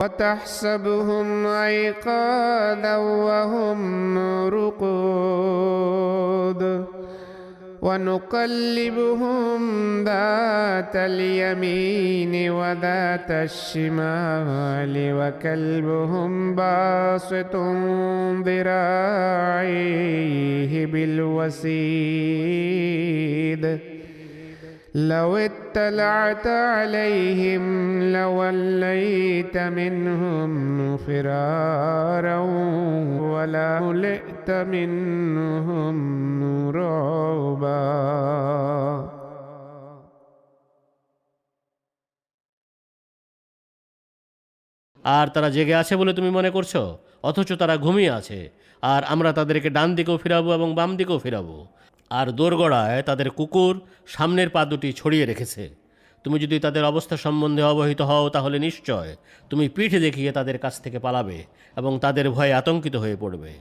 وتحسبهم أيقاظا وهم رقود ونقلبهم ذات اليمين وذات الشمال وكلبهم باسط ذراعيه بالوسيد لو اطلعت عليهم لوليت منهم فرارا ولملئت منهم رعبا। আর তারা জেগে আছে বলে তুমি মনে করছো, অথচ তারা ঘুমিয়ে আছে। আর আমরা তাদেরকে ডান দিকেও ফিরাবো এবং বাম দিকেও ফিরাবো। আর দোরগড়ায় তাদের কুকুর সামনের পা দুটি ছড়িয়ে রেখেছে। তুমি যদি তাদের অবস্থা সম্বন্ধে অবহিত হও, তাহলে নিশ্চয় তুমি পিঠ দেখিয়ে তাদের কাছ থেকে পালাবে এবং তাদের ভয়ে আতঙ্কিত হয়ে পড়বে।